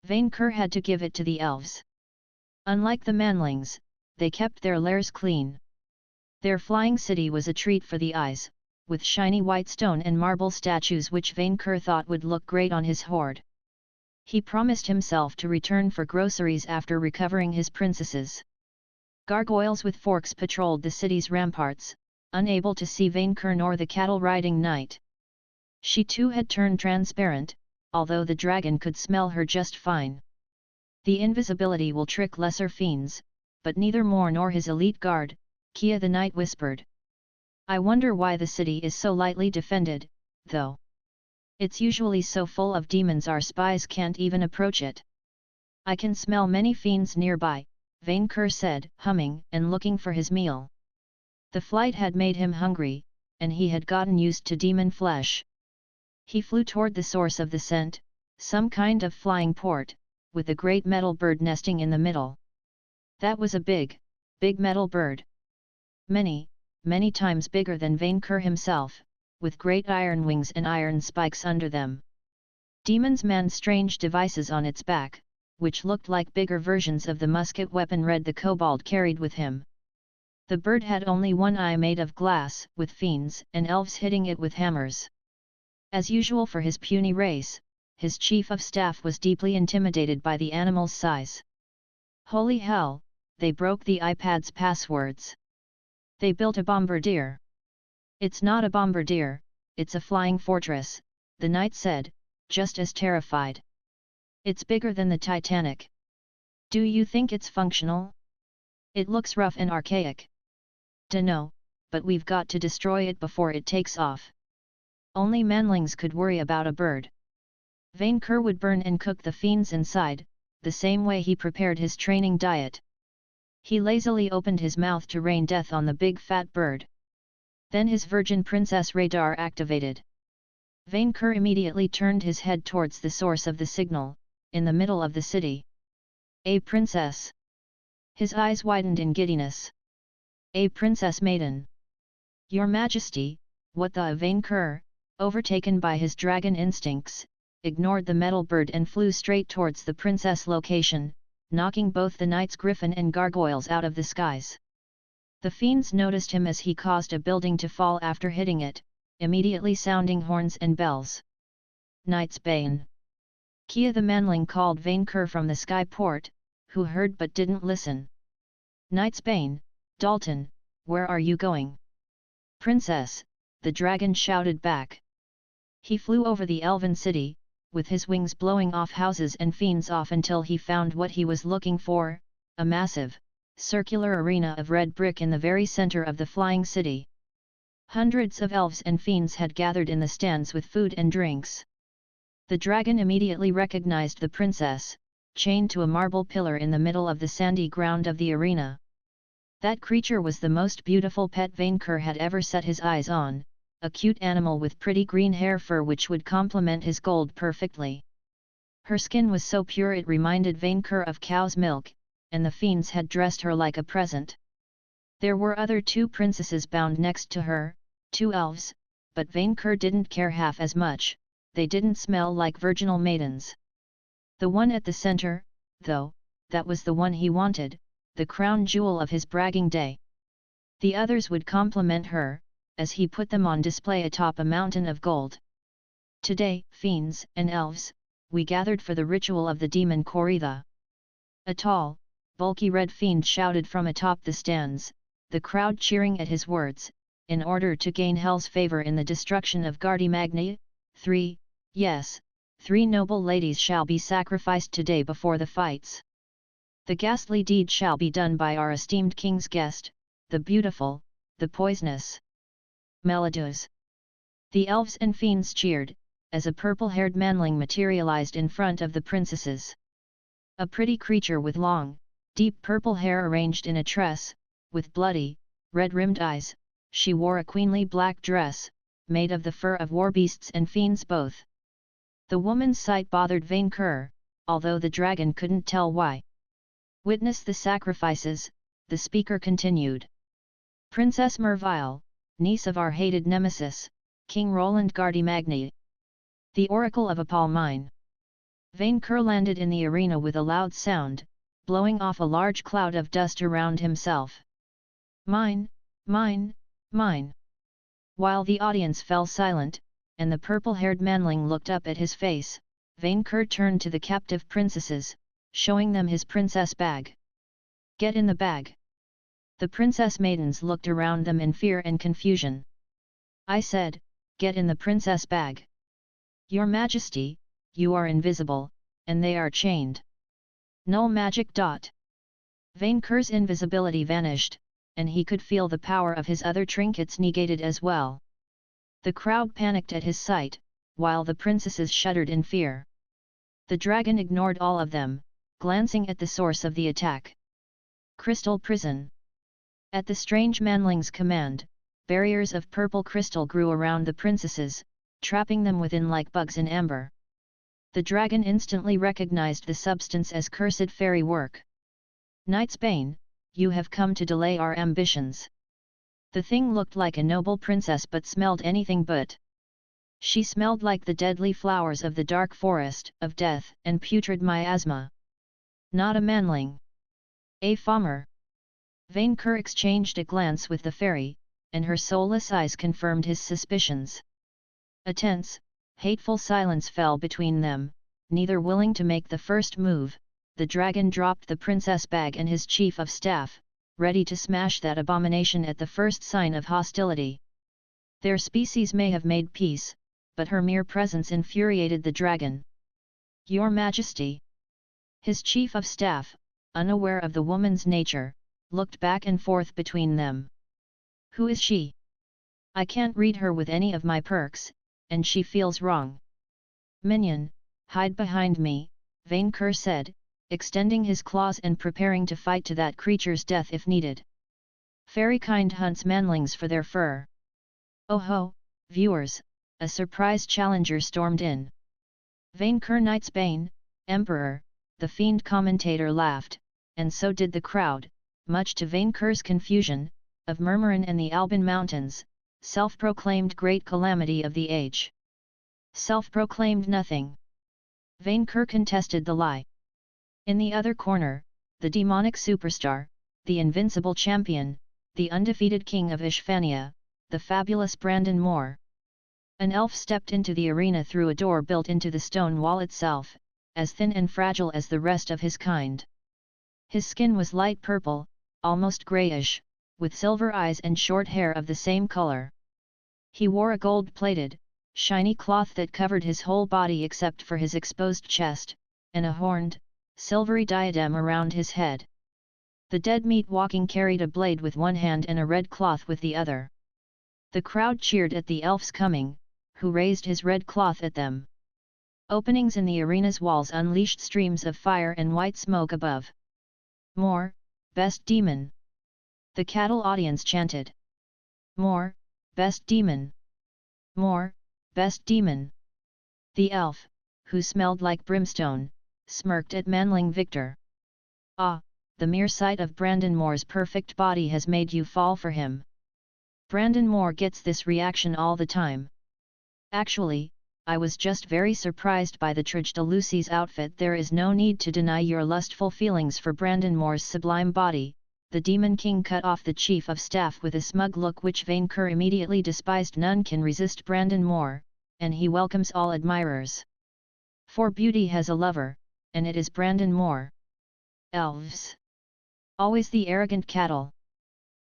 Vainqueur had to give it to the elves. Unlike the manlings, they kept their lairs clean. Their flying city was a treat for the eyes, with shiny white stone and marble statues which Vainqueur thought would look great on his hoard. He promised himself to return for groceries after recovering his princesses. Gargoyles with forks patrolled the city's ramparts, unable to see Vainqueur nor the cattle-riding knight. She too had turned transparent, although the dragon could smell her just fine. The invisibility will trick lesser fiends, but neither Moore nor his elite guard, Kia the knight whispered. I wonder why the city is so lightly defended, though. It's usually so full of demons our spies can't even approach it. I can smell many fiends nearby, Vainqueur said, humming and looking for his meal. The flight had made him hungry, and he had gotten used to demon flesh. He flew toward the source of the scent, some kind of flying port, with a great metal bird nesting in the middle. That was a big metal bird. Many times bigger than Vainqueur himself, with great iron wings and iron spikes under them. Demons manned strange devices on its back, which looked like bigger versions of the musket weapon Red the Kobold carried with him. The bird had only one eye made of glass, with fiends and elves hitting it with hammers. As usual for his puny race, his chief of staff was deeply intimidated by the animal's size. Holy hell, they broke the iPad's passwords. They built a bombardier. It's not a bombardier, it's a flying fortress, the knight said, just as terrified. It's bigger than the Titanic. Do you think it's functional? It looks rough and archaic. Dunno, but we've got to destroy it before it takes off. Only manlings could worry about a bird. Vainqueur would burn and cook the fiends inside, the same way he prepared his training diet. He lazily opened his mouth to rain death on the big fat bird. Then his virgin princess radar activated. Vainqueur immediately turned his head towards the source of the signal, in the middle of the city. A princess! His eyes widened in giddiness. A princess maiden! Your Majesty, what the? Vainqueur, overtaken by his dragon instincts, ignored the metal bird and flew straight towards the princess location, knocking both the knight's griffin and gargoyles out of the skies. The fiends noticed him as he caused a building to fall after hitting it, immediately sounding horns and bells. Knightsbane! Kia the manling called Vainqueur from the sky port, who heard but didn't listen. Knightsbane, Dalton, where are you going? Princess, the dragon shouted back. He flew over the elven city, with his wings blowing off houses and fiends off until he found what he was looking for, a massive, circular arena of red brick in the very center of the flying city. Hundreds of elves and fiends had gathered in the stands with food and drinks. The dragon immediately recognized the princess, chained to a marble pillar in the middle of the sandy ground of the arena. That creature was the most beautiful pet Vainqueur had ever set his eyes on, a cute animal with pretty green hair fur which would complement his gold perfectly. Her skin was so pure it reminded Vainqueur of cow's milk, and the fiends had dressed her like a present. There were other two princesses bound next to her, two elves, but Vainqueur didn't care half as much, they didn't smell like virginal maidens. The one at the center, though, that was the one he wanted, the crown jewel of his bragging day. The others would complement her, as he put them on display atop a mountain of gold. Today, fiends and elves, we gathered for the ritual of the demon Koritha. A tall, bulky red fiend shouted from atop the stands, the crowd cheering at his words, in order to gain Hell's favor in the destruction of Gardy Magni. 3 noble ladies shall be sacrificed today before the fights. The ghastly deed shall be done by our esteemed king's guest, the beautiful, the poisonous Melodius. The elves and fiends cheered, as a purple-haired manling materialized in front of the princesses. A pretty creature with long, deep purple hair arranged in a tress, with bloody, red-rimmed eyes, she wore a queenly black dress, made of the fur of war beasts and fiends both. The woman's sight bothered Vainqueur, although the dragon couldn't tell why. Witness the sacrifices, the speaker continued. Princess Merville, niece of our hated nemesis, King Roland Gardy Magni. The Oracle of Apolmine. Vainqueur landed in the arena with a loud sound, blowing off a large cloud of dust around himself. Mine, mine, mine. While the audience fell silent, and the purple-haired manling looked up at his face, Vainqueur turned to the captive princesses, showing them his princess bag. Get in the bag. The princess maidens looked around them in fear and confusion. I said, get in the princess bag. Your Majesty, you are invisible, and they are chained. Null magic. Vainqueur's invisibility vanished, and he could feel the power of his other trinkets negated as well. The crowd panicked at his sight, while the princesses shuddered in fear. The dragon ignored all of them, glancing at the source of the attack. Crystal prison. At the strange manling's command, barriers of purple crystal grew around the princesses, trapping them within like bugs in amber. The dragon instantly recognized the substance as cursed fairy work. Knightsbane, you have come to delay our ambitions. The thing looked like a noble princess but smelled anything but. She smelled like the deadly flowers of the dark forest of death and putrid miasma. Not a manling. A farmer. Vainqueur exchanged a glance with the fairy, and her soulless eyes confirmed his suspicions. A tense, hateful silence fell between them, neither willing to make the first move. The dragon dropped the princess bag and his chief of staff, ready to smash that abomination at the first sign of hostility. Their species may have made peace, but her mere presence infuriated the dragon. Your Majesty! His chief of staff, unaware of the woman's nature, looked back and forth between them. Who is she? I can't read her with any of my perks, and she feels wrong. Minion, hide behind me, Vainqueur said, extending his claws and preparing to fight to that creature's death if needed. Fairykind hunts manlings for their fur. Oh ho, viewers, a surprise challenger stormed in. Vainqueur Knightsbane, Emperor, the fiend commentator laughed, and so did the crowd, much to Vainqueur's confusion, of Murmurin and the Alban Mountains, self-proclaimed great calamity of the age. Self-proclaimed nothing. Vainqueur contested the lie. In the other corner, the demonic superstar, the invincible champion, the undefeated king of Ishvania, the fabulous Brandon Moore. An elf stepped into the arena through a door built into the stone wall itself, as thin and fragile as the rest of his kind. His skin was light purple, almost grayish, with silver eyes and short hair of the same color. He wore a gold-plated, shiny cloth that covered his whole body except for his exposed chest, and a horned, silvery diadem around his head. The dead meat walking carried a blade with one hand and a red cloth with the other. The crowd cheered at the elf's coming, who raised his red cloth at them. Openings in the arena's walls unleashed streams of fire and white smoke above. More, best demon! The cattle audience chanted. More, best demon! More, best demon! The elf, who smelled like brimstone, smirked at manling Victor. Ah, the mere sight of Brandon Moore's perfect body has made you fall for him. Brandon Moore gets this reaction all the time. Actually, I was just very surprised by the Tragedilucy's outfit. There is no need to deny your lustful feelings for Brandon Moore's sublime body. The Demon King cut off the chief of staff with a smug look which Vainqueur immediately despised. None can resist Brandon Moore, and he welcomes all admirers. For beauty has a lover, and it is Brandon Moore. Elves. Always the arrogant cattle.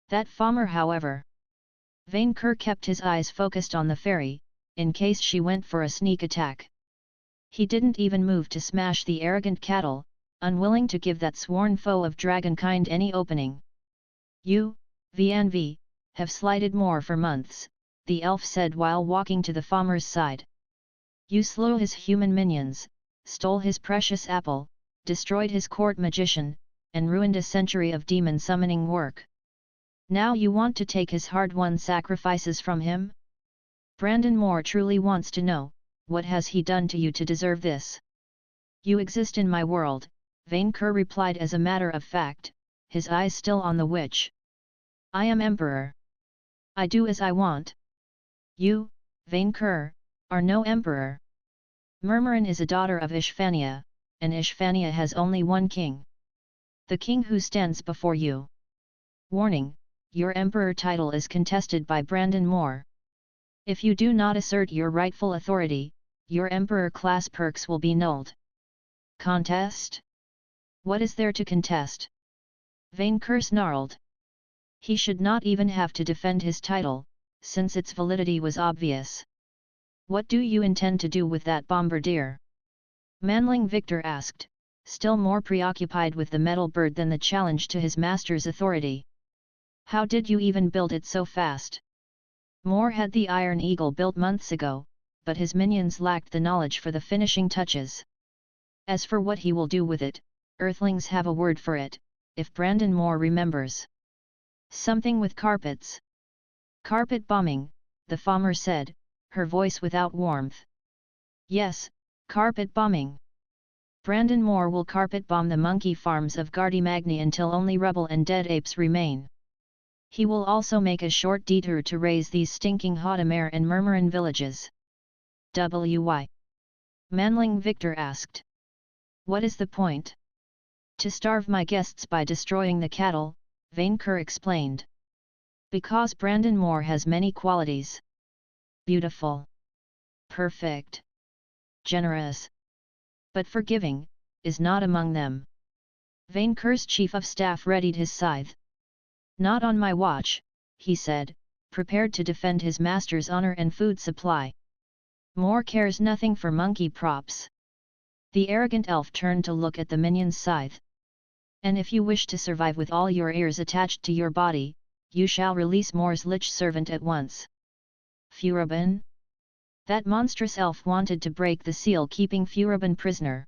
That farmer, however. Vainqueur kept his eyes focused on the fairy, in case she went for a sneak attack. He didn't even move to smash the arrogant cattle, unwilling to give that sworn foe of dragonkind any opening. You, VNV, have slighted Moore for months, the elf said while walking to the farmer's side. You slew his human minions, stole his precious apple, destroyed his court magician, and ruined a century of demon summoning work. Now you want to take his hard-won sacrifices from him? Brandon Moore truly wants to know, what has he done to you to deserve this? You exist in my world, Vainqueur replied as a matter of fact, his eyes still on the witch. I am emperor. I do as I want. You, Vainqueur, are no emperor. Murmurin is a daughter of Ishvania. and Ishvania has only one king. The king who stands before you. Warning, your emperor title is contested by Brandon Moore. If you do not assert your rightful authority, your emperor class perks will be nulled. Contest? What is there to contest? Vainqueur snarled. He should not even have to defend his title, since its validity was obvious. What do you intend to do with that bombardier? Manling Victor asked, still more preoccupied with the metal bird than the challenge to his master's authority. How did you even build it so fast? Moore had the Iron Eagle built months ago, but his minions lacked the knowledge for the finishing touches. As for what he will do with it, Earthlings have a word for it, if Brandon Moore remembers. Something with carpets. Carpet bombing, the farmer said, her voice without warmth. Yes, carpet bombing. Brandon Moore will carpet bomb the monkey farms of Gardimagni until only rubble and dead apes remain. He will also make a short detour to raise these stinking Hadamare and Murmurin villages. Why? Manling Victor asked. What is the point? To starve my guests by destroying the cattle, Vainqueur explained. Because Brandon Moore has many qualities. Beautiful. Perfect. Generous. But forgiving, is not among them. Vainqueur's chief of staff readied his scythe. Not on my watch, he said, prepared to defend his master's honor and food supply. Moore cares nothing for monkey props. The arrogant elf turned to look at the minion's scythe. And if you wish to survive with all your ears attached to your body, you shall release Moore's lich servant at once. Furubin? That monstrous elf wanted to break the seal keeping Furubin prisoner.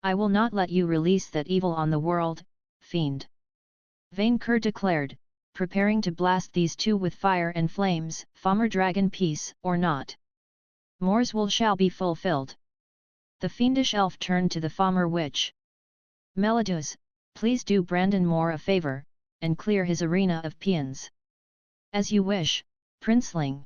I will not let you release that evil on the world, fiend. Vainqueur declared, preparing to blast these two with fire and flames, Farmer Dragon peace or not. Moore's will shall be fulfilled. The fiendish elf turned to the farmer witch. Melodus, please do Brandon Moore a favor, and clear his arena of peons. As you wish, princeling.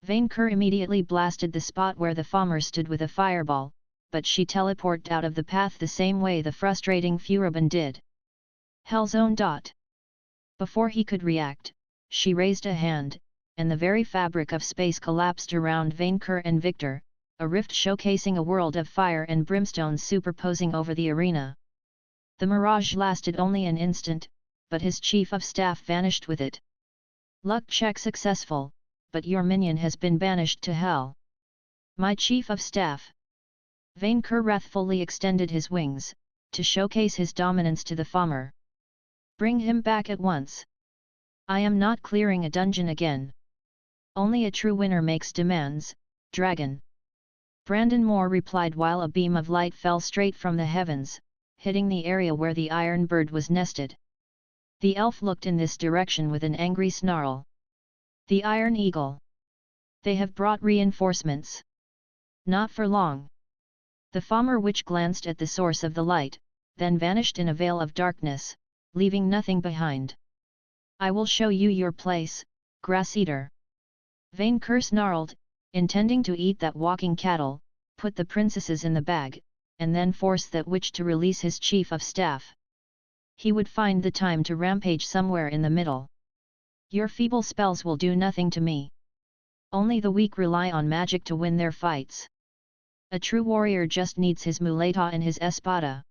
Vainqueur immediately blasted the spot where the farmer stood with a fireball, but she teleported out of the path the same way the frustrating Furubin did. Hellzone. Before he could react, she raised a hand, and the very fabric of space collapsed around Vainqueur and Victor, a rift showcasing a world of fire and brimstone superposing over the arena. The mirage lasted only an instant, but his chief of staff vanished with it. Luck check successful, but your minion has been banished to hell. My chief of staff. Vainqueur wrathfully extended his wings, to showcase his dominance to the farmer. Bring him back at once. I am not clearing a dungeon again. Only a true winner makes demands, dragon. Brandon Moore replied while a beam of light fell straight from the heavens, hitting the area where the iron bird was nested. The elf looked in this direction with an angry snarl. The Iron Eagle. They have brought reinforcements. Not for long. The farmer witch glanced at the source of the light, then vanished in a veil of darkness, leaving nothing behind. I will show you your place, grass-eater. Vainqueur snarled, intending to eat that walking cattle, put the princesses in the bag, and then force that witch to release his chief of staff. He would find the time to rampage somewhere in the middle. Your feeble spells will do nothing to me. Only the weak rely on magic to win their fights. A true warrior just needs his muleta and his espada.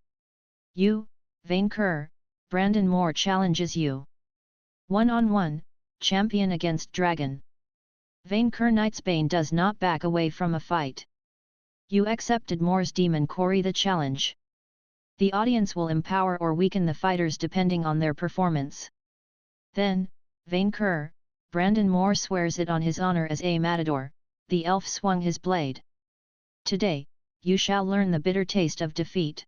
You, Vainqueur, Brandon Moore challenges you. One-on-one, champion against dragon. Vainqueur Knightsbane does not back away from a fight. You accepted Moore's demon quarry the challenge. The audience will empower or weaken the fighters depending on their performance. Then, Vainqueur, Brandon Moore swears it on his honor as a matador, the elf swung his blade. Today, you shall learn the bitter taste of defeat.